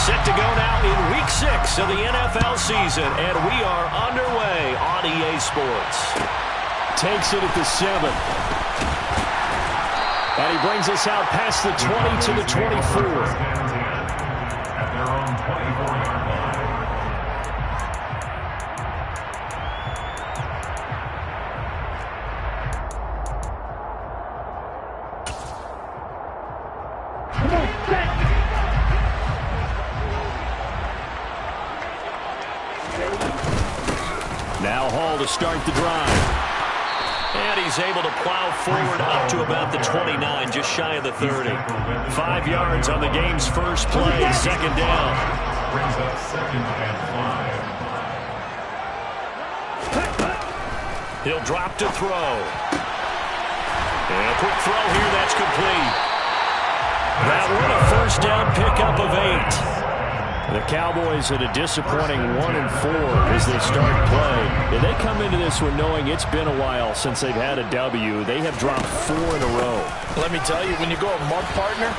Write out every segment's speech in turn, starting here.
Set to go now in Week 6 of the NFL season, and we are underway on EA Sports. Takes it at the 7. And he brings us out past the 20 to the 24. At their own 24-yard line. Now Hall to start the drive. And he's able to plow forward up to about the 29, just shy of the 30. 5 yards on the game's first play, second down. Brings up 2nd and 5. He'll drop to throw. And a quick throw here, that's complete. That one a first down pickup of 8. The Cowboys at a disappointing 1-4 as they start play. And they come into this one knowing it's been a while since they've had a W. They have dropped 4 in a row. Let me tell you, when you go a mud partner,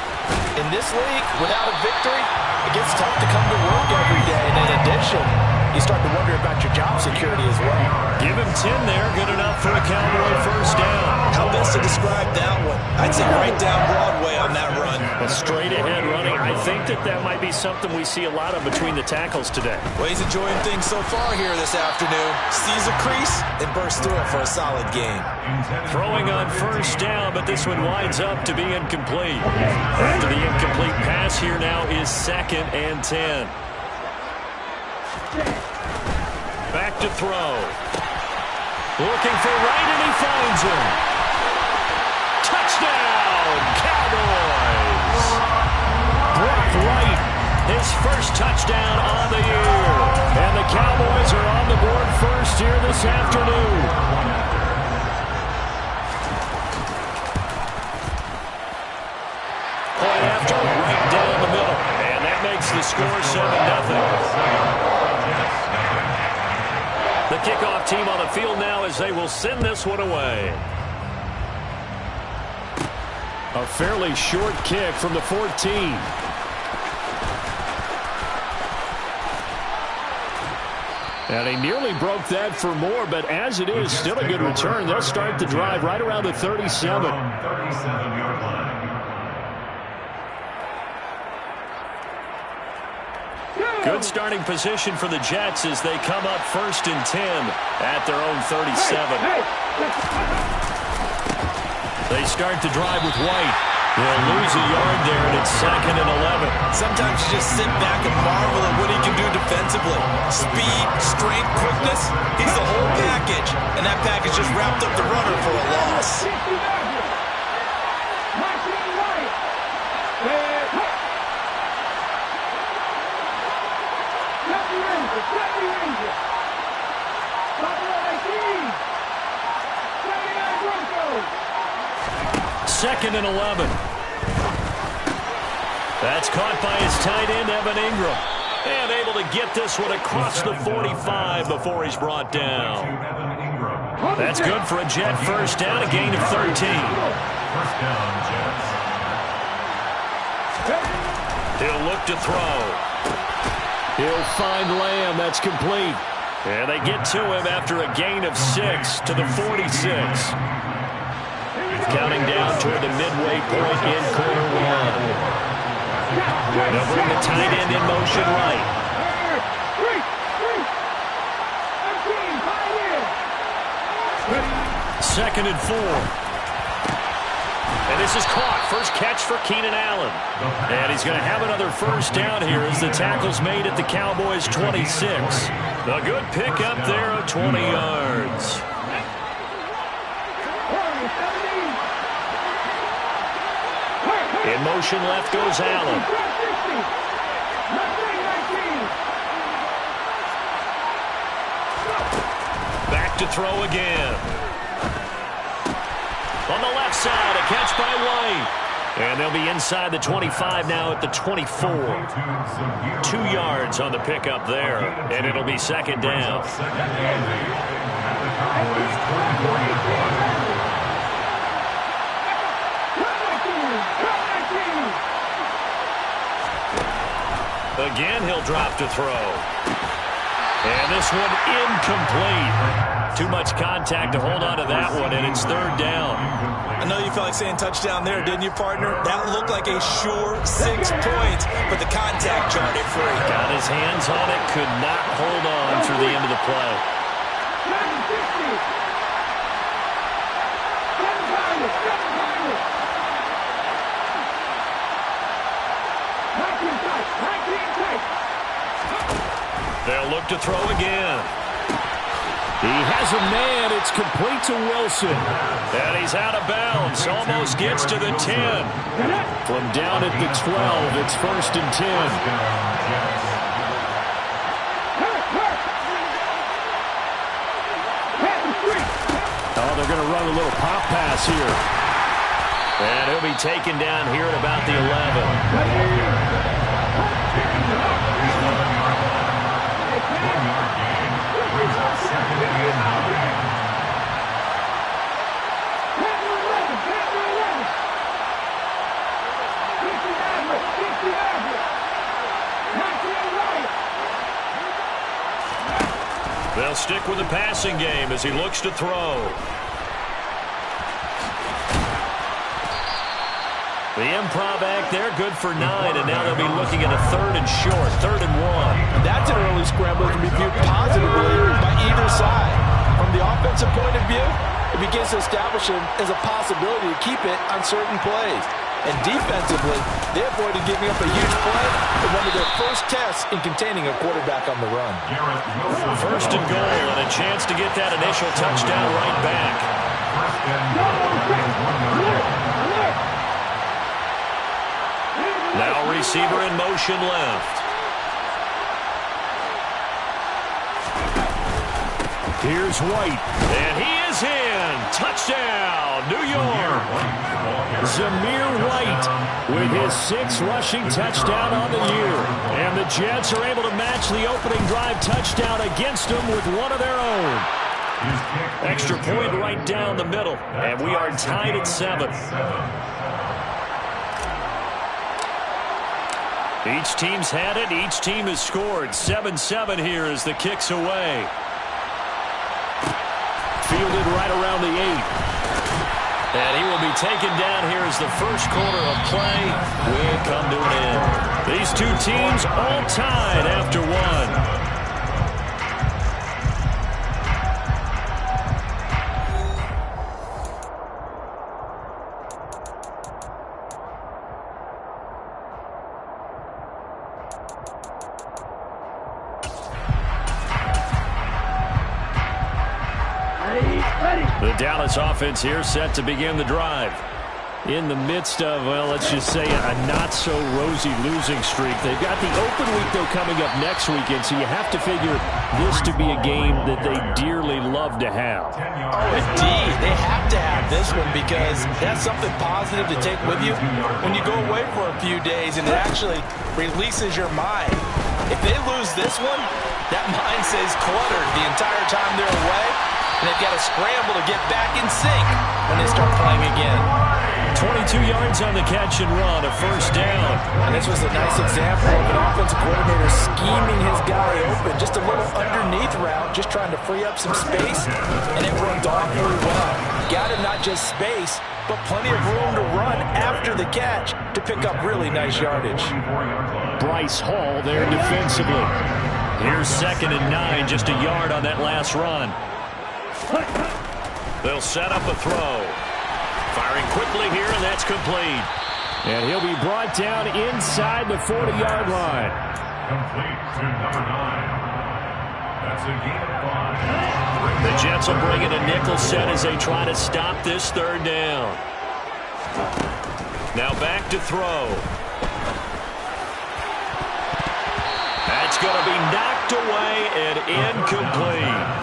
in this league, without a victory, it gets tough to come to work every day. And in addition, you start to wonder about your job security as well. Give him 10 there, good enough for a Cowboy first down. How best to describe that one? I'd say right down Broadway on that run. A straight-ahead running. I think that might be something we see a lot of between the tackles today. Well, he's enjoying things so far here this afternoon. Sees a crease and bursts through it for a solid game. Throwing on first down, but this one winds up to be incomplete. After the incomplete pass, here now is 2nd and 10. Back to throw. Looking for Wright, and he finds him. Touchdown, Cowboys! Brock Wright, his first touchdown on the year. And the Cowboys are on the board first here this afternoon. Point after, right down the middle. And that makes the score 7-0. The kickoff team on the field now as they will send this one away. A fairly short kick from the 14. And he nearly broke that for more, but as it is, still a good return. They'll start the drive right around the 37. 37-yard line. Good starting position for the Jets as they come up 1st and 10 at their own 37. They start the drive with White. They'll lose a yard there, and it's 2nd and 11. Sometimes you just sit back and marvel at what he can do defensively. Speed, strength, quickness, he's the whole package. And that package just wrapped up the runner for a loss. Second and 11. That's caught by his tight end, Evan Ingram. And able to get this one across the 45 before he's brought down. That's good for a Jet first down, a gain of 13. First down, Jets. He'll look to throw. He'll find Lamb. That's complete. And they get to him after a gain of 6 to the 46. Counting down toward the midway point in quarter 1. They'll bring the tight end in motion right. Second and 4. And this is caught. First catch for Keenan Allen. And he's going to have another first down here as the tackle's made at the Cowboys' 26. A good pickup there of 20 yards. In motion left goes Allen. Back to throw again. On the left side, a catch by White. And they'll be inside the 25 now at the 24. 2 yards on the pickup there. And it'll be 2nd down. Again, he'll drop to throw. And this one incomplete. Too much contact to hold on to that one, and it's third down. I know you felt like saying touchdown there, didn't you, partner? That looked like a sure 6 points, but the contact jarred it free. Got his hands on it, could not hold on through the end of the play. They'll look to throw again. He has a man. It's complete to Wilson. And he's out of bounds. Almost gets to the 10. From down at the 12, it's 1st and 10. Oh, they're going to run a little pop pass here. And he'll be taken down here at about the 11. They'll stick with the passing game as he looks to throw. The improv act there, good for 9, and now they'll be looking at a 3rd and short, 3rd and 1. That's an early scramble that can be viewed positively by either side. From the offensive point of view, it begins to establish it as a possibility to keep it on certain plays. And defensively, they avoided giving up a huge play in one of their first tests in containing a quarterback on the run. 1st and goal, and a chance to get that initial touchdown right back. Now receiver in motion left. Here's White, and he is in. Touchdown, New York. Zamir White with his 6th rushing touchdown on the year. And the Jets are able to match the opening drive touchdown against them with one of their own. Extra point right down the middle, and we are tied at 7. Each team's had it. Each team has scored. 7-7 here as the kick's away. Fielded right around the 8. And he will be taken down here as the first quarter of play will come to an end. These two teams all tied after 1. The Dallas offense here set to begin the drive. In the midst of, well, let's just say a not-so-rosy losing streak. They've got the open week, though, coming up next weekend, so you have to figure this to be a game that they dearly love to have. Oh, indeed. They have to have this one because that's something positive to take with you when you go away for a few days, and it actually releases your mind. If they lose this one, that mind stays cluttered the entire time they're away, and they've got to scramble to get back in sync when they start playing again. 22 yards on the catch and run, a first down. And this was a nice example of an offensive coordinator scheming his guy open. Just a little underneath route, just trying to free up some space, and it runs awfully well. Got him not just space, but plenty of room to run after the catch to pick up really nice yardage. Bryce Hall there defensively. Here's 2nd and 9, just a yard on that last run. They'll set up a throw. Firing quickly here, and that's complete. And he'll be brought down inside the 40-yard line. Complete to number 9. That's a gain of 5. The Jets will bring in a nickel set as they try to stop this third down. Now back to throw. That's going to be knocked away and incomplete.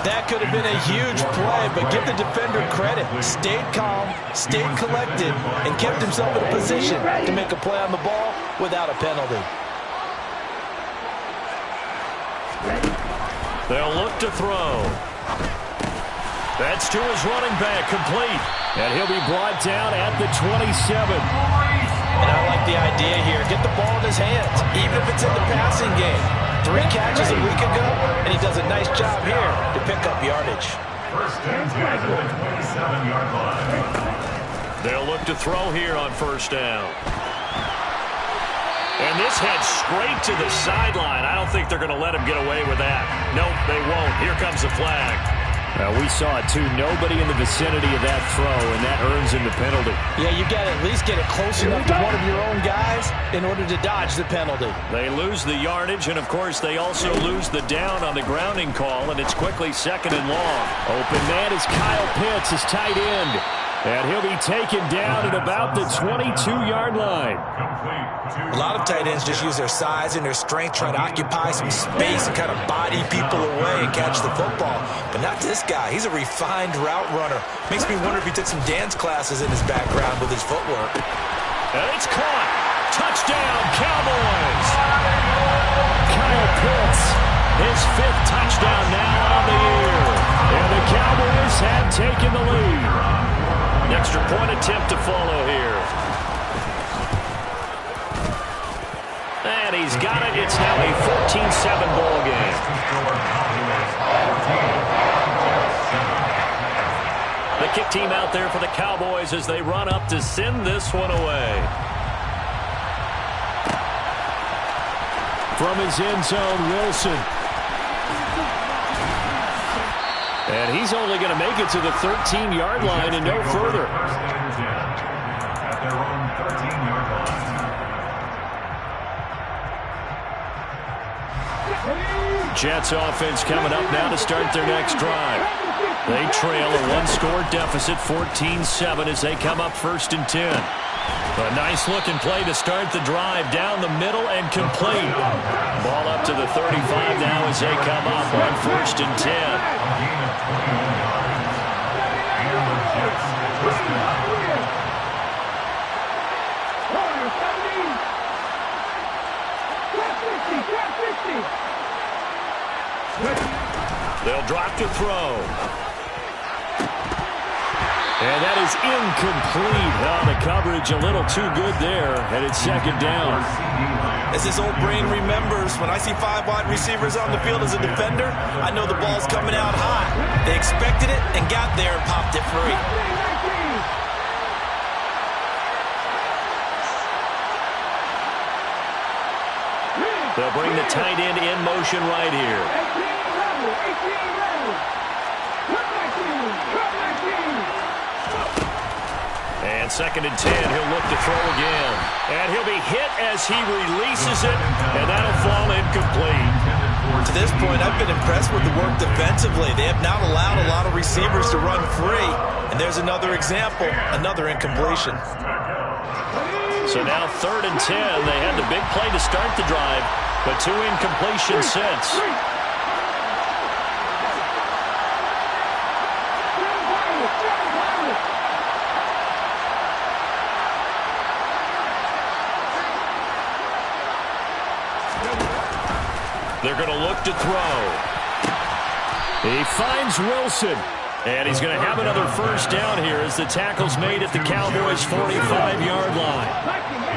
That could have been a huge play, but give the defender credit. Stayed calm, stayed collected, and kept himself in a position to make a play on the ball without a penalty. They'll look to throw. That's to his running back, complete. And he'll be brought down at the 27. And I like the idea here. Get the ball in his his hands, even if it's in the passing game. 3 catches a week ago, and he does a nice job here to pick up yardage. First and 10 at the 27-yard line. They'll look to throw here on first down. And this heads straight to the sideline. I don't think they're going to let him get away with that. Nope, they won't. Here comes the flag. We saw it, too. Nobody in the vicinity of that throw, and that earns him the penalty. Yeah, you got to at least get it close enough to one of your own guys in order to dodge the penalty. They lose the yardage, and, of course, they also lose the down on the grounding call, and it's quickly 2nd and long. Open man is Kyle Pitts, his tight end. And he'll be taken down at about the 22-yard line. A lot of tight ends just use their size and their strength, try to occupy some space and kind of body people away and catch the football. But not this guy. He's a refined route runner. Makes me wonder if he took some dance classes in his background with his footwork. And it's caught. Touchdown, Cowboys. Kyle Pitts, his 5th touchdown now on the year. And the Cowboys have taken the lead. An extra point attempt to follow here. And he's got it. It's now a 14-7 ball game. The kick team out there for the Cowboys as they run up to send this one away. From his end zone, Wilson. And he's only going to make it to the 13-yard line and no further. First and 10 at their own 13-yard line. Jets offense coming up now to start their next drive. They trail a 1-score deficit, 14-7, as they come up 1st and 10. A nice-looking play to start the drive down the middle and complete. Ball up to the 35 now as they come up on 1st and 10. They'll drop to throw. And that is incomplete. Oh, the coverage a little too good there, and it's 2nd down. As this old brain remembers, when I see 5 wide receivers on the field as a defender, I know the ball's coming out high. They expected it and got there and popped it free. They'll bring the tight end in motion right here. And 2nd and 10, he'll look to throw again. And he'll be hit as he releases it, and that'll fall incomplete. To this point, I've been impressed with the work defensively. They have not allowed a lot of receivers to run free. And there's another example, another incompletion. So now 3rd and 10. They had the big play to start the drive, but 2 incompletions since. They're going to look to throw. He finds Wilson. And he's going to have another 1st down here as the tackle's made at the Cowboys' 45-yard line.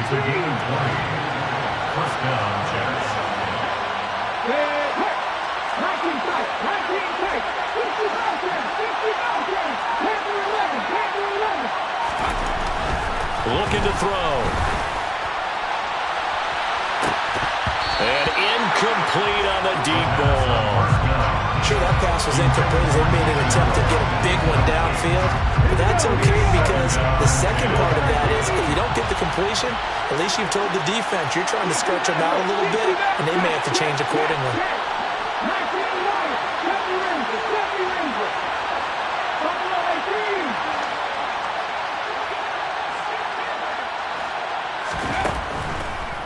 It's a gain of 20. First down, Jets. Looking to throw. And incomplete on the deep ball. Sure, that pass was incomplete as they made an attempt to get a big one downfield. But that's okay because the second part of that is if you don't get the completion, at least you've told the defense you're trying to stretch them out a little bit, and they may have to change accordingly.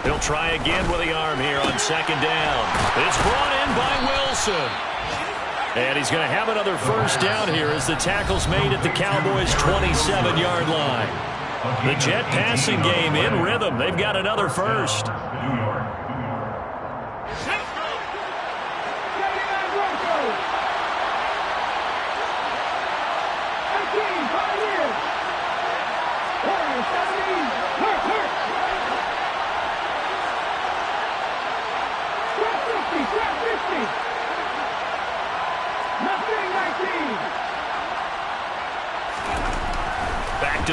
He'll try again with the arm here on 2nd down. It's brought in by Wilson. And he's going to have another 1st down here as the tackle's made at the Cowboys' 27-yard line. The Jet passing game in rhythm. They've got another 1st. New York.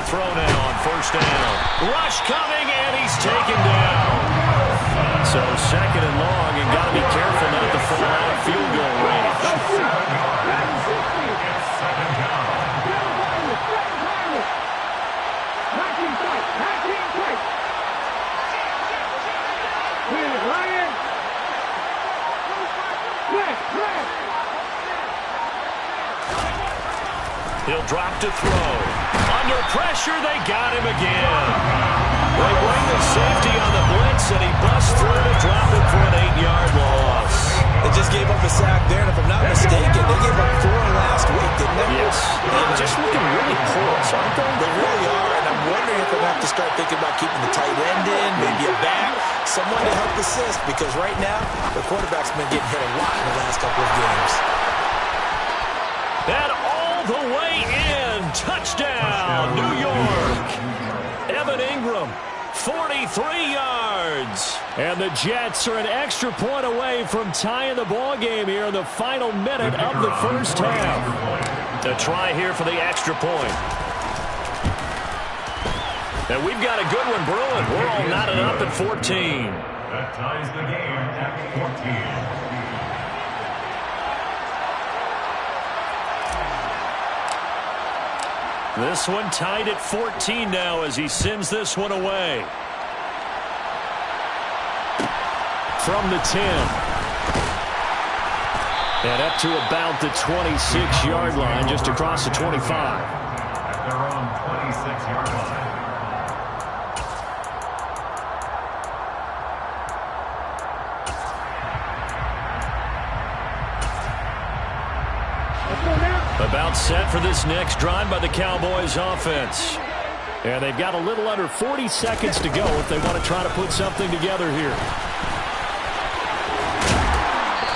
to throw now on first down. Rush coming, and he's taken down. So second and long, and got to be careful not to fall out of field goal range. He'll drop to throw. Under pressure, they got him again. They bring the safety on the blitz, and he busts through to drop it for an 8-yard loss. They just gave up a sack there, and if I'm not mistaken, they gave up 4 last week, didn't they? Yes. They're just looking really porous, aren't they? They really are, and I'm wondering if they'll have to start thinking about keeping the tight end in, maybe a back, someone to help assist, because right now, the quarterback's been getting hit a lot in the last couple of games. And all the way in. Touchdown, New York. Evan Ingram, 43 yards. And the Jets are an extra point away from tying the ball game here in the final minute of the first half. A try here for the extra point. And we've got a good one brewing. We're all knotted up at 14. That ties the game at 14. This one tied at 14 now as he sends this one away. From the 10. And up to about the 26-yard line, just across the 25. At their own 26-yard line. About set for this next drive by the Cowboys offense. And they've got a little under 40 seconds to go if they want to try to put something together here.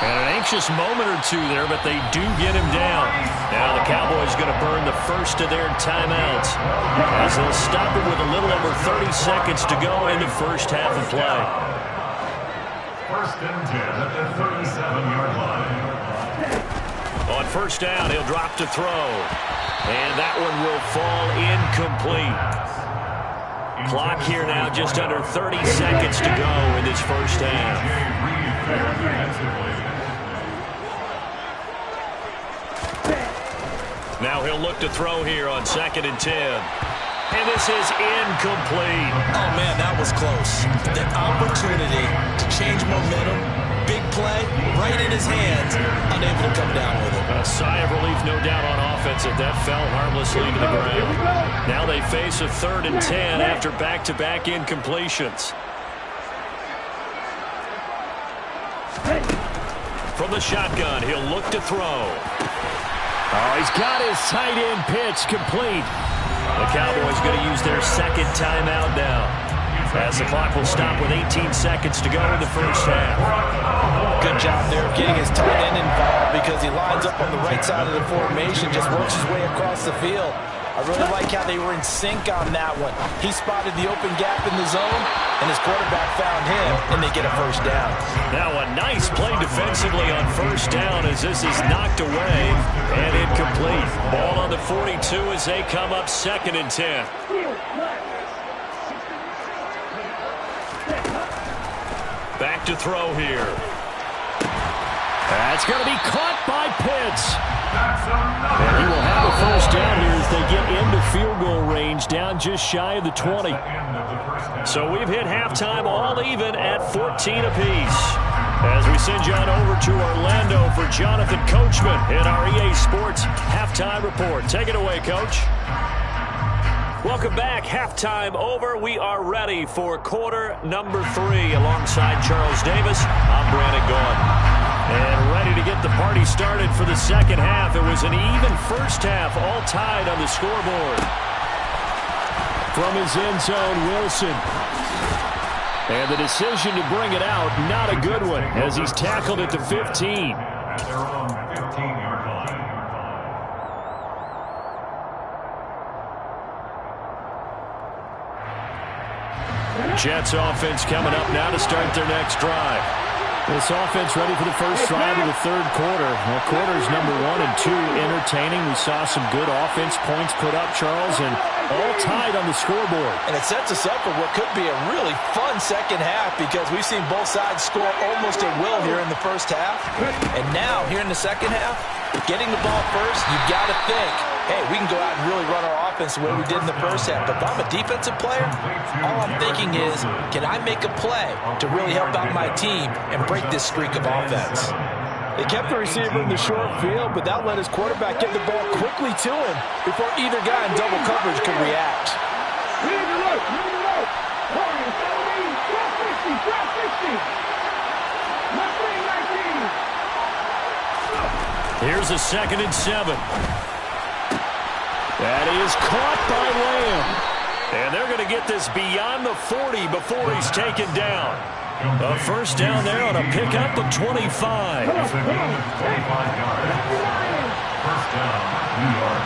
And an anxious moment or two there, but they do get him down. Now the Cowboys going to burn the first of their timeouts as they'll stop it with a little over 30 seconds to go in the first half of play. First and 10 at the 37-yard line. On first down, he'll drop to throw. And that one will fall incomplete. Clock here now just under 30 seconds to go in this first half. Now he'll look to throw here on second and 10. And this is incomplete. Oh, man, that was close. The opportunity to change momentum, big play, right in his hands, unable to come down with it. A sigh of relief, no doubt, on offense that fell harmlessly to the ground. Now they face a 3rd and 10 after back-to-back incompletions. From the shotgun, he'll look to throw. Oh, he's got his tight end pitch complete. The Cowboys going to use their second timeout now, as the clock will stop with 18 seconds to go in the first half. Good job there of getting his tight end involved because he lines up on the right side of the formation, just works his way across the field. I really like how they were in sync on that one. He spotted the open gap in the zone, and his quarterback found him, and they get a first down. Now a nice play defensively on first down as this is knocked away and incomplete. Ball on the 42 as they come up 2nd and 10. Back to throw here. That's going to be caught by Pitts. And he will have a first down here as they get into field goal range, down just shy of the 20. So we've hit halftime all even at 14 apiece. As we send you on over to Orlando for Jonathan Coachman in our EA Sports Halftime Report. Take it away, Coach. Welcome back. Halftime over. We are ready for quarter number 3. Alongside Charles Davis, I'm Brandon Gaughan. And ready to get the party started for the second half. It was an even first half, all tied on the scoreboard. From his end zone, Wilson. And the decision to bring it out, not a good one, as he's tackled at the 15. At their own 15-yard line. Jets offense coming up now to start their next drive. This offense ready for the first drive of the third quarter. Well, quarters number 1 and 2 entertaining. We saw some good offense points put up, Charles, and All tied on the scoreboard. And it sets us up for what could be a really fun second half because we've seen both sides score almost at will here in the first half. And now, here in the second half, getting the ball first, you've got to think, hey, we can go out and really run our offense the way we did in the first half. But if I'm a defensive player, all I'm thinking is, can I make a play to really help out my team and break this streak of offense? They kept the receiver in the short field, but that let his quarterback get the ball quickly to him before either guy in double coverage could react. Here's a 2nd and 7. That is caught by Lamb. And they're going to get this beyond the 40 before he's taken down. A first down there on a pickup of 25. It's a gain of 25 yards. First down, New York.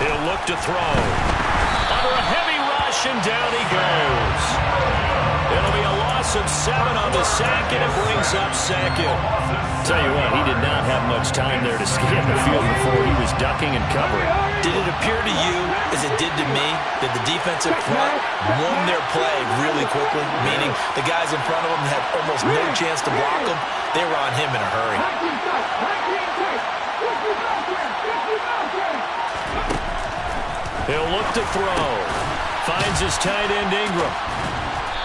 He'll look to throw. Under a heavy rush, and down he goes. It'll be a loss of 7 on the sack, and it brings up 2nd. Tell you what, he did not have much time there to scan the field before he was ducking and covering. Did it appear to you, as it did to me, that the defensive front won their play really quickly? Meaning the guys in front of them had almost no chance to block him. They were on him in a hurry. He'll look to throw. Finds his tight end, Ingram.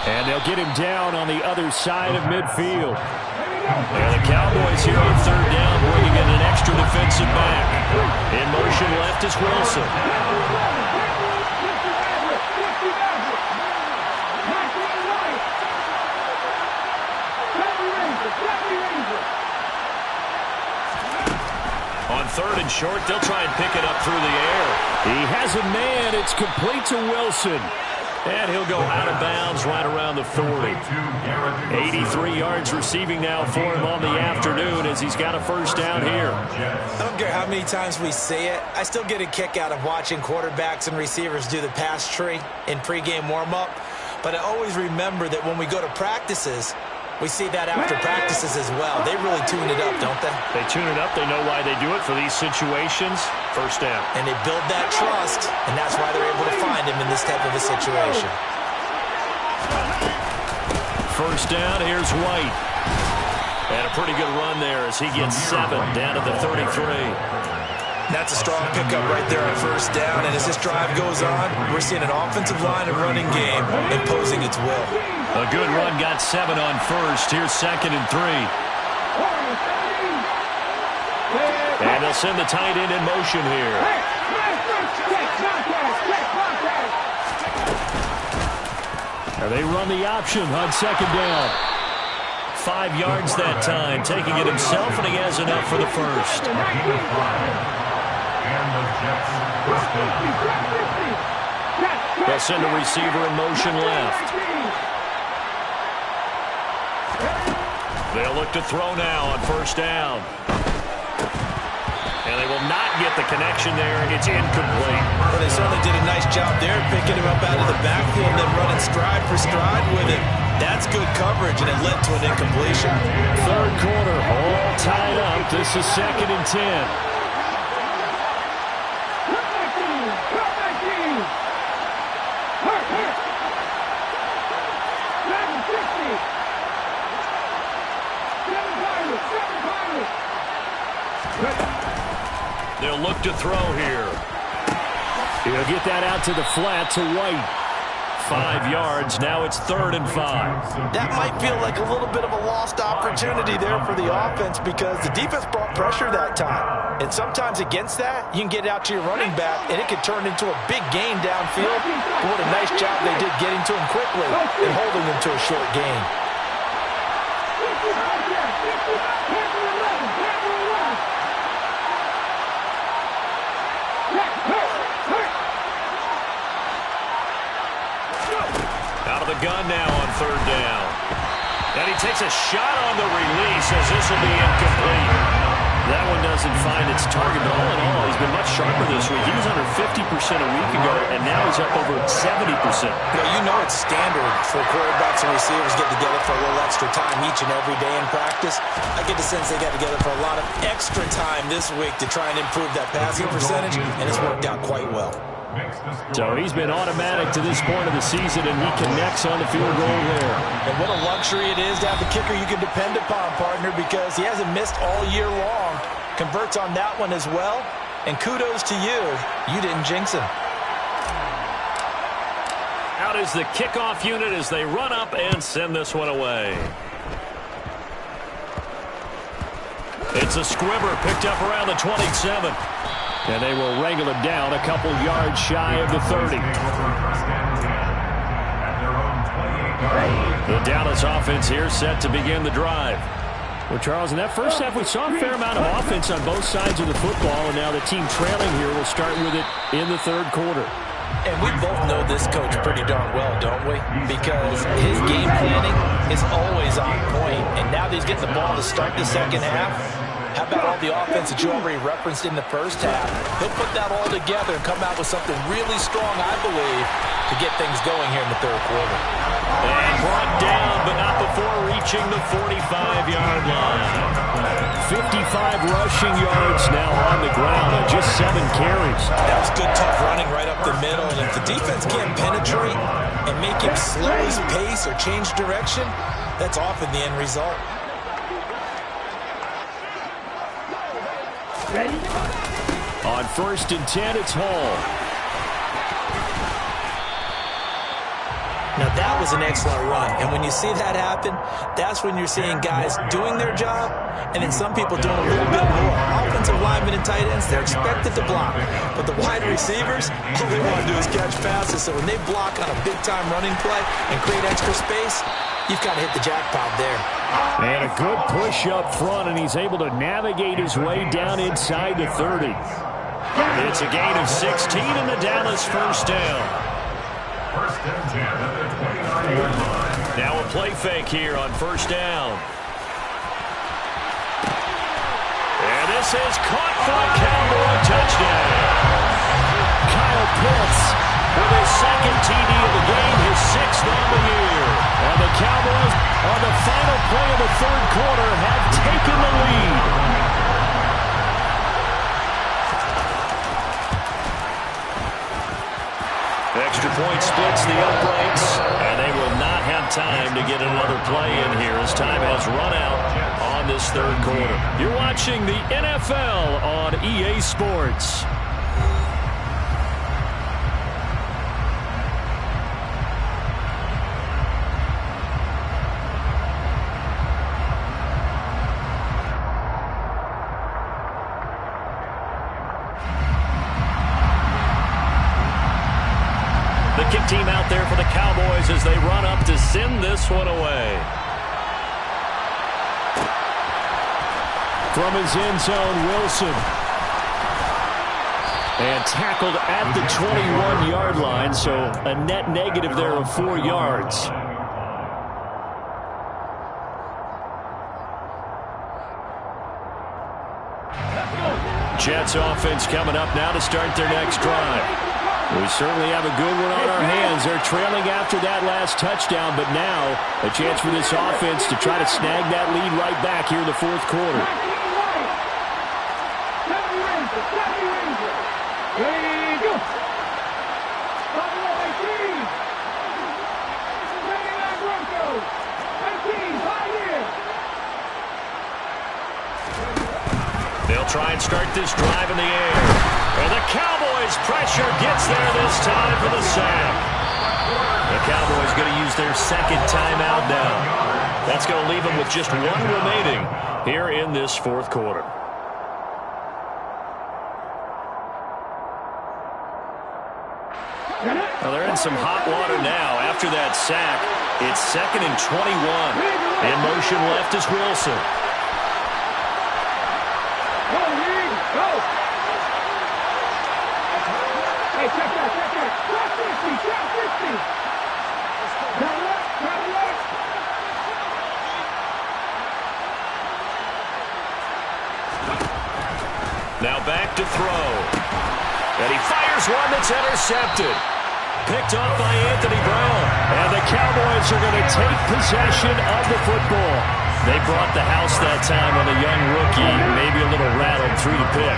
And they'll get him down on the other side of midfield. And the Cowboys here on 3rd down, bringing in an extra defensive back. In motion left is Wilson. On 3rd and short, they'll try and pick it up through the air. He has a man. It's complete to Wilson. And he'll go out of bounds right around the 40. 83 yards receiving now for him on the afternoon as he's got a first down here. I don't care how many times we say it, I still get a kick out of watching quarterbacks and receivers do the pass tree in pregame warm-up. But I always remember that when we go to practices, we see that after practices as well. They really tune it up, don't they? They tune it up. They know why they do it for these situations. First down. And they build that trust, and that's why they're able to find him in this type of a situation. First down, here's White. And a pretty good run there as he gets 7 down to the 33. That's a strong pickup right there on first down, and as this drive goes on, we're seeing an offensive line and running game imposing its will. A good run, got 7 on first. Here's 2nd and 3. And they'll send the tight end in motion here. Now they run the option on 2nd down. 5 yards that time, taking it himself, and he has enough for the first. They'll send a receiver in motion left. They'll look to throw now on first down. And they will not get the connection there. It's incomplete. Well, they certainly did a nice job there, picking him up out of the backfield and then running stride for stride with it. That's good coverage, and it led to an incompletion. 3rd quarter, all tied up. This is 2nd and 10. They'll look to throw here. He'll get that out to the flat to White. 5 yards. Now it's 3rd and 5. That might feel like a little bit of a lost opportunity there for the offense because the defense brought pressure that time. And sometimes against that, you can get out to your running back, and it could turn into a big gain downfield. But what a nice job they did getting to him quickly and holding him to a short gain. Out of the gun now on 3rd down. And he takes a shot on the release as this will be incomplete. That one doesn't find its target, but all in all, he's been much sharper this week. He was under 50% a week ago, and now he's up over 70%. Well, you know it's standard for quarterbacks and receivers get together for a little extra time each and every day in practice. I get the sense they got together for a lot of extra time this week to try and improve that passing percentage, and it's worked out quite well. So he's been automatic to this point of the season, and he connects on the field goal there. And what a luxury it is to have the kicker you can depend upon, partner, because he hasn't missed all year long. Converts on that one as well, and kudos to you. You didn't jinx him. Out is the kickoff unit as they run up and send this one away. It's a squibber picked up around the 27. And they will wrangle him down a couple yards shy of the 30. The Dallas offense here set to begin the drive. Well, Charles, in that first half, we saw a fair amount of offense on both sides of the football, and now the team trailing here will start with it in the third quarter. And we both know this coach pretty darn well, don't we? Because his game planning is always on point, and now that he's getting the ball to start the second half, how about all the offense that you already referenced in the first half? He'll put that all together and come out with something really strong, I believe, to get things going here in the third quarter. And brought down, but not before reaching the 45-yard line. 55 rushing yards now on the ground on just 7 carries. That was good, tough running right up the middle. And if the defense can't penetrate and make him slow his pace or change direction, that's often the end result. On 1st and 10, it's Hall. Now that was an excellent run, and when you see that happen, that's when you're seeing guys doing their job, and then some people doing a little bit more. Offensive linemen and tight ends, they're expected to block, but the wide receivers, all they want to do is catch passes, so when they block on a big-time running play and create extra space, you've got to hit the jackpot there. And a good push up front, and he's able to navigate his way down inside the 30. It's a gain of 16 in the Dallas first down. First and 10 at the 29-yard line. Now a play fake here on first down. And this is caught for a Cowboy touchdown. Kyle Pitts with his second TD of the game, his 6th on the year. And the Cowboys, on the final play of the third quarter, have taken the lead. Extra point splits the uprights, and they will not have time to get another play in here as time has run out on this third quarter. You're watching the NFL on EA Sports. Kick team out there for the Cowboys as they run up to send this one away. From his end zone, Wilson. And tackled at the 21-yard line, so a net negative there of 4 yards. Jets offense coming up now to start their next drive. We certainly have a good one on our hands. They're trailing after that last touchdown, but now a chance for this offense to try to snag that lead right back here in the fourth quarter. They'll try and start this drive in the air. And the Cowboys' pressure gets there this time for the sack. The Cowboys going to use their second timeout now. That's going to leave them with just one remaining here in this fourth quarter. Well, they're in some hot water now. After that sack, it's 2nd and 21. In motion left is Wilson. Hey, check that. Drop 50. Travel up. Now back to throw. And he fires one that's intercepted. Picked off by Anthony Brown. And the Cowboys are going to take possession of the football. They brought the house that time on the young rookie. Maybe a little rattled through the pick.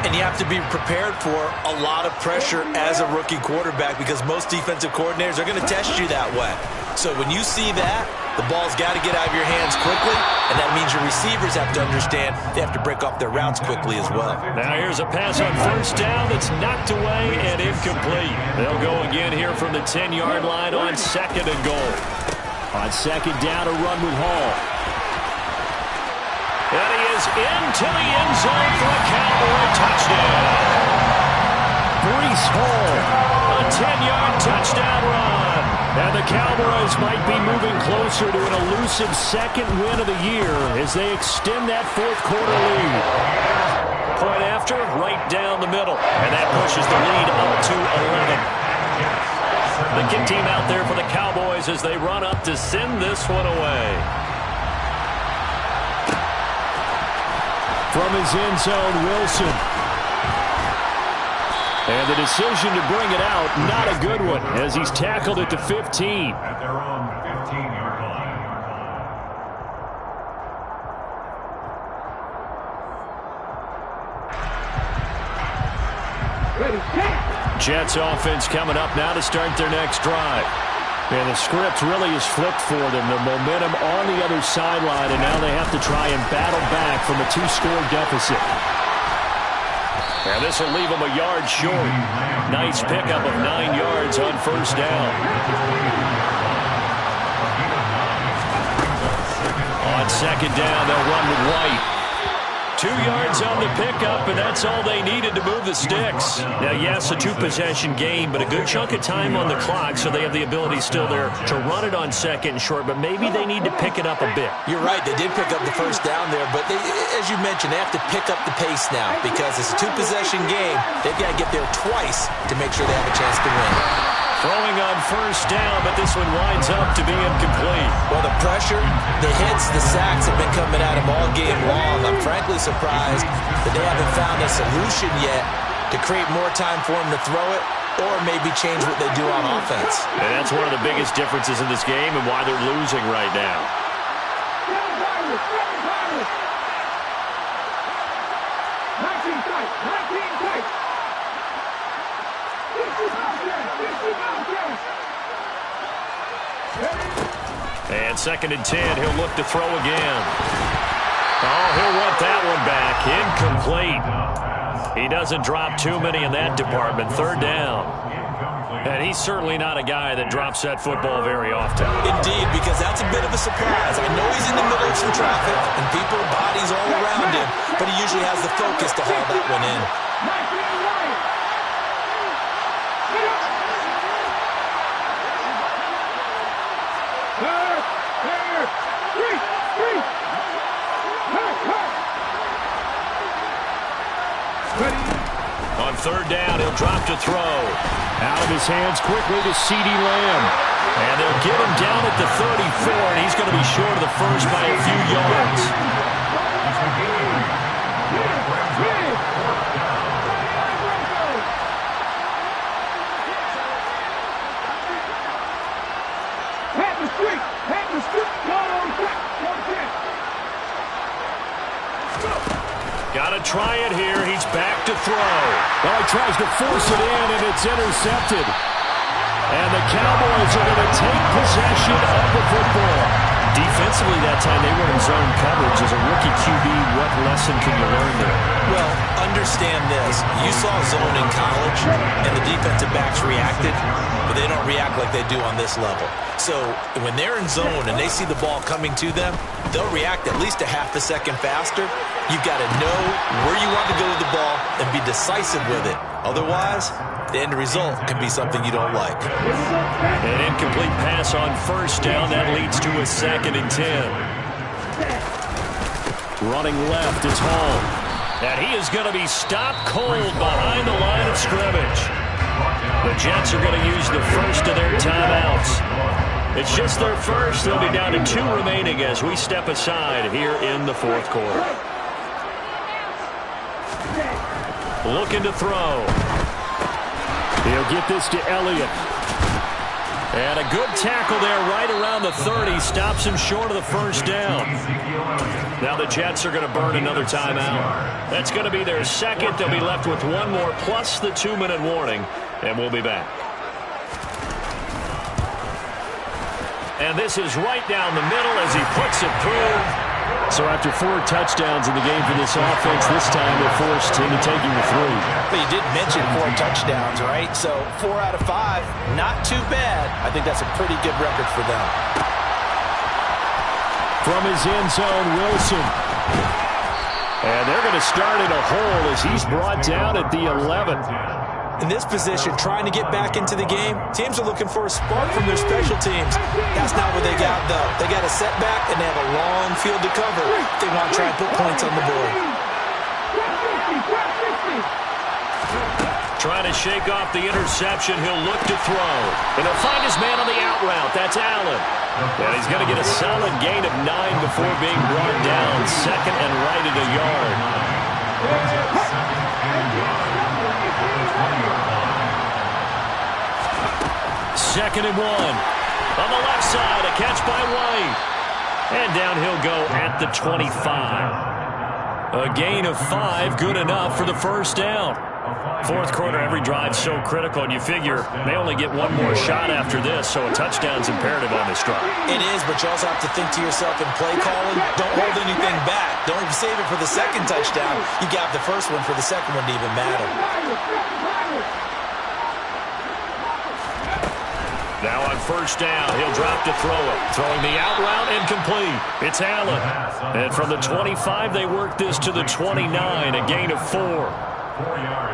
And you have to be prepared for a lot of pressure as a rookie quarterback because most defensive coordinators are going to test you that way. So when you see that, the ball's got to get out of your hands quickly, and that means your receivers have to understand they have to break off their routes quickly as well. Now here's a pass on first down that's knocked away and incomplete. They'll go again here from the 10-yard line on second and goal. On second down, a run with Hall. And he is into the end zone for a Cowboy touchdown. Breece Hall, a 10-yard touchdown run. And the Cowboys might be moving closer to an elusive second win of the year as they extend that fourth quarter lead. Point after, right down the middle. And that pushes the lead up to 11. The kick team out there for the Cowboys as they run up to send this one away. From his end zone, Wilson. And the decision to bring it out, not a good one, as he's tackled at the 15. At their own 15-yard line. Jets offense coming up now to start their next drive. And the script really is flipped for them. The momentum on the other sideline, and now they have to try and battle back from a 2-score deficit. And this will leave them a yard short. Nice pickup of 9 yards on first down. On second down, they'll run with White. 2 yards on the pickup, and that's all they needed to move the sticks. Now, yes, a 2-possession game, but a good chunk of time on the clock, so they have the ability still there to run it on second and short, but maybe they need to pick it up a bit. You're right. They did pick up the first down there, but they, as you mentioned, they have to pick up the pace now because it's a 2-possession game. They've got to get there twice to make sure they have a chance to win. Throwing on first down, but this one winds up to be incomplete. Well, the pressure, the hits, the sacks have been coming at him all game long. I'm frankly surprised that they haven't found a solution yet to create more time for him to throw it or maybe change what they do on offense. And that's one of the biggest differences in this game and why they're losing right now. And second and 10, he'll look to throw again. Oh, he'll want that one back. Incomplete. He doesn't drop too many in that department. Third down. And he's certainly not a guy that drops that football very often. Indeed, because that's a bit of a surprise. I know he's in the middle of some traffic and people, bodies all around him, but he usually has the focus to haul that one in. On third down, he'll drop to throw. Out of his hands quickly to CeeDee Lamb. And they'll get him down at the 34, and he's going to be short of the first by a few yards. Got to try it here. He's back to throw. Well, he tries to force it in, and it's intercepted. And the Cowboys are going to take possession of the football. Defensively that time, they were in zone coverage. As a rookie QB, what lesson can you learn there? Well, understand this. You saw zone in college, and the defensive backs reacted, but they don't react like they do on this level. So when they're in zone and they see the ball coming to them, they'll react at least a half a second faster. You've got to know where you want to go with the ball and be decisive with it. Otherwise, the end result can be something you don't like. An incomplete pass on first down. That leads to a second and 10. Running left is Hall. And he is going to be stopped cold behind the line of scrimmage. The Jets are going to use the first of their timeouts. It's just their first. They'll be down to 2 remaining as we step aside here in the fourth quarter. looking to throw. He'll get this to Elliott. And a good tackle there right around the 30. Stops him short of the first down. Now the Jets are going to burn another timeout. That's going to be their second. They'll be left with one more plus the 2-minute warning. And we'll be back. And this is right down the middle as he puts it through. So after 4 touchdowns in the game for this offense, this time they're forced into taking the 3. But you did mention 4 touchdowns, right? So 4 out of 5, not too bad. I think that's a pretty good record for them. From his end zone, Wilson. And they're going to start in a hole as he's brought down at the 11. In this position, trying to get back into the game, teams are looking for a spark from their special teams. That's not what they got, though. They got a setback, and they have a long field to cover. They want to try and put points on the board. Trying to shake off the interception. He'll look to throw. And he'll find his man on the out route. That's Allen. And he's going to get a solid gain of 9 before being brought down. Second and right at a yard. Second and 1. On the left side, a catch by White. And down he'll go at the 25. A gain of 5, good enough for the first down. Fourth quarter, every drive so critical, and you figure they only get one more shot after this, so a touchdown's imperative on this drive. It is, but you also have to think to yourself in play calling, don't hold anything back. Don't save it for the second touchdown. You got the first one for the second one to even matter. Now on first down, he'll drop to throw it. Throwing the out route, incomplete. It's Allen. And from the 25, they work this to the 29, a gain of 4.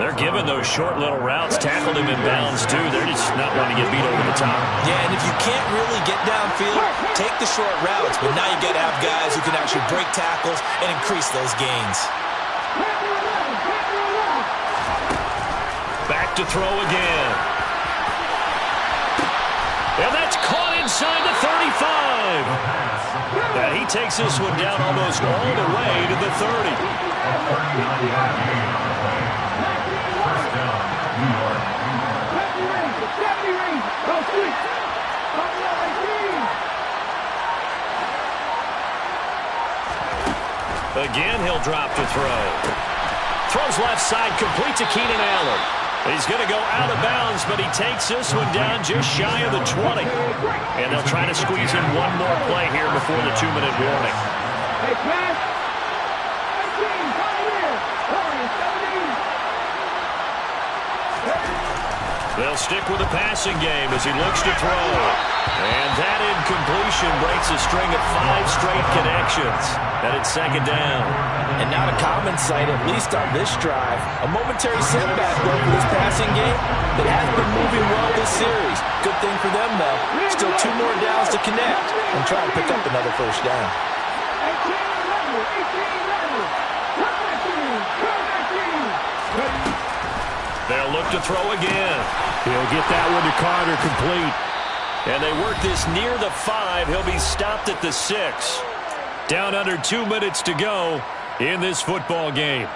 They're giving those short little routes. Tackled him in bounds, too. They're just not wanting to get beat over the top. Yeah, and if you can't really get downfield, take the short routes. But now you got to have guys who can actually break tackles and increase those gains. Back to throw again. And that's caught inside the 35. And he takes this one down almost all the way to the 30. Again, he'll drop to throw. Throws left side, complete to Keenan Allen. He's going to go out of bounds, but he takes this one down just shy of the 20. And they'll try to squeeze in one more play here before the 2-minute warning. They'll stick with the passing game as he looks to throw. And that incompletion breaks a string of 5 straight connections. And it's second down. And now to common sight, at least on this drive. A momentary setback, though, for this passing game. It has been moving well this series. Good thing for them, though. Still 2 more downs to connect and try to pick up another first down. They'll look to throw again. He'll get that one to Carter, complete. And they work this near the 5. He'll be stopped at the 6. Down under 2 minutes to go in this football game.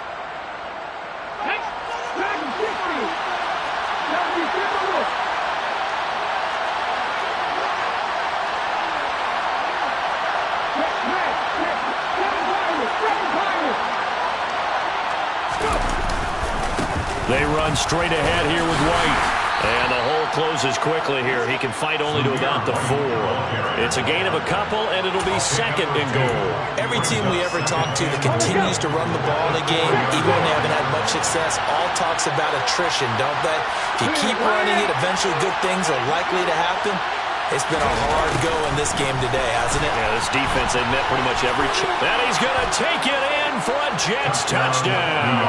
They run straight ahead here with White. And the hole closes quickly here. He can fight only to about the 4. It's a gain of a couple, and it'll be second and goal. Every team we ever talk to that continues to run the ball in a game, even when they haven't had much success, all talks about attrition, don't they? If you keep running it, eventually good things are likely to happen. It's been a hard go in this game today, hasn't it? Yeah, this defense, they've met pretty much every chance. And he's going to take it in for a Jets touchdown.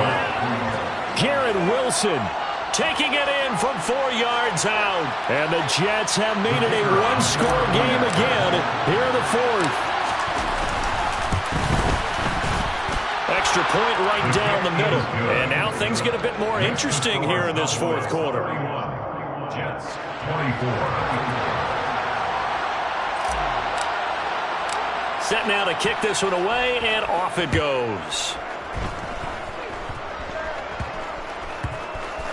Garrett Wilson taking it in from 4 yards out. And the Jets have made it a one-score game again here in the 4th. Extra point right down the middle. And now things get a bit more interesting here in this 4th quarter. Jets 24. Set now to kick this one away, and off it goes.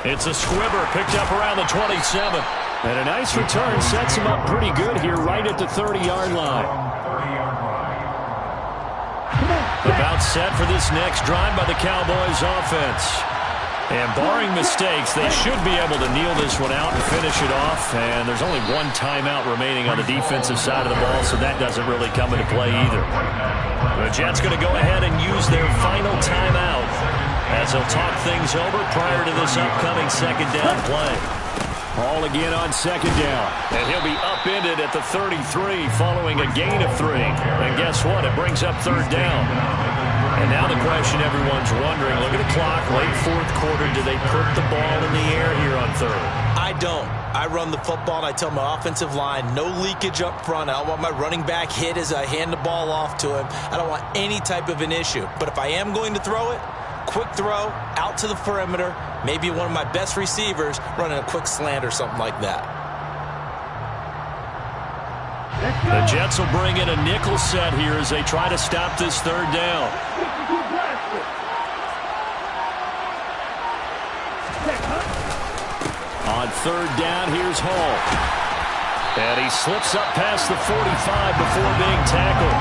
It's a squibber picked up around the 27. And a nice return sets him up pretty good here right at the 30-yard line. About set for this next drive by the Cowboys offense. And barring mistakes, they should be able to kneel this one out and finish it off. And there's only one timeout remaining on the defensive side of the ball, so that doesn't really come into play either. The Jets going to go ahead and use their final timeout as they'll talk things over prior to this upcoming second down play. Ball again on second down. And he'll be upended at the 33 following a gain of 3. And guess what? It brings up third down. And now the question everyone's wondering, look at the clock, late fourth quarter, do they put the ball in the air here on third? I don't. I run the football and I tell my offensive line, no leakage up front. I don't want my running back hit as I hand the ball off to him. I don't want any type of an issue. But if I am going to throw it, quick throw, out to the perimeter, maybe one of my best receivers running a quick slant or something like that. The Jets will bring in a nickel set here as they try to stop this third down. On third down, here's Hall. And he slips up past the 45 before being tackled.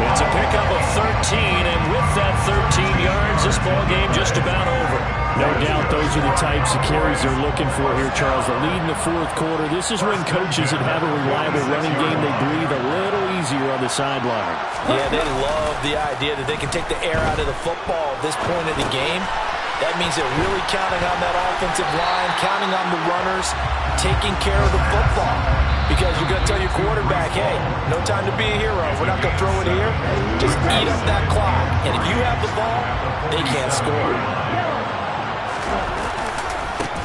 It's a pickup of 13, and with that 13 yards, this ball game just about over. No doubt those are the types of carries they're looking for here, Charles. The lead in the fourth quarter. This is when coaches that have a reliable running game, they breathe a little easier on the sideline. Yeah, they love the idea that they can take the air out of the football at this point of the game. That means they're really counting on that offensive line, counting on the runners, taking care of the football. Because you're going to tell your quarterback, hey, no time to be a hero. We're not going to throw it here. Just eat up that clock. And if you have the ball, they can't score.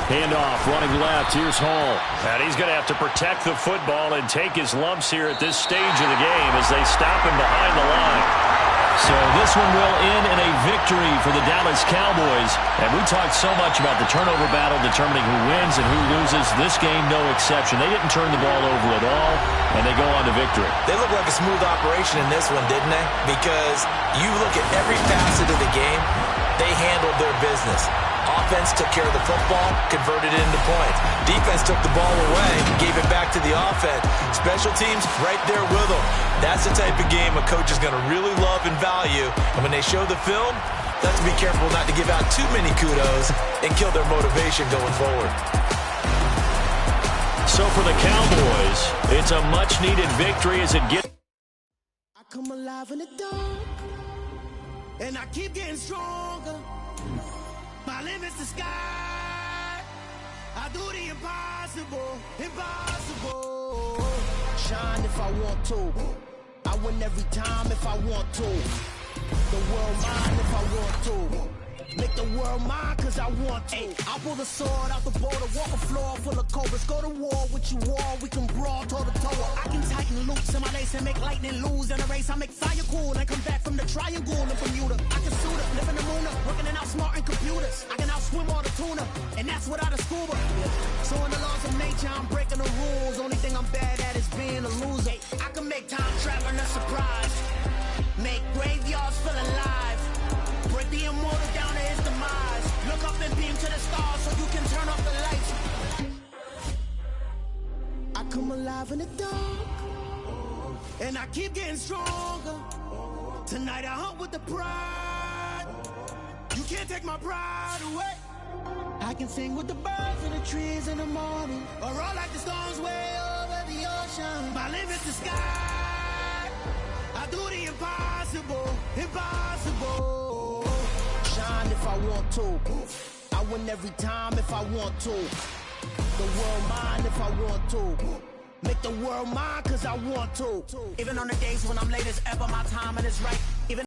Handoff, running left. Here's Hall. And he's going to have to protect the football and take his lumps here at this stage of the game as they stop him behind the line. So this one will end in a victory for the Dallas Cowboys. And we talked so much about the turnover battle determining who wins and who loses. This game, no exception. They didn't turn the ball over at all, and they go on to victory. They look like a smooth operation in this one, didn't they? Because you look at every facet of the game, they handled their business. Offense took care of the football, converted it into points. Defense took the ball away, gave it back to the offense. Special teams, right there with them. That's the type of game a coach is going to really love and value. And when they show the film, they have to be careful not to give out too many kudos and kill their motivation going forward. So for the Cowboys, it's a much-needed victory as it gets. I come alive in the dark, and I keep getting stronger. My limit's the sky. I do the impossible, impossible. Shine if I want to. I win every time if I want to. The world mine if I want to. Make the world mine cause I want to. I pull the sword out the border, walk a floor full of cobras. Go to war with you all, we can brawl toe to toe. I can tighten loops in my lace and make lightning lose in a race. I make fire cool and come back from the triangle in Bermuda. I can suit up, live in the moon up, working and outsmarting computers. I can outswim all the tuna, and that's without a scuba. So in the laws of nature, I'm breaking the rules. Only thing I'm bad at is being a loser. I can make time traveling a surprise. Make graveyards feel alive. Break the immortal down to his demise. Look up and beam to the stars so you can turn off the lights. I come alive in the dark, and I keep getting stronger. Tonight I hunt with the pride. You can't take my pride away. I can sing with the birds and the trees in the morning, or roll like the storms way over the ocean. My limit's the sky. I do the impossible, impossible. Shine if I want to. I win every time if I want to. The world mine if I want to. Make the world mine cause I want to. Even on the days when I'm late as ever, my timing is right. Even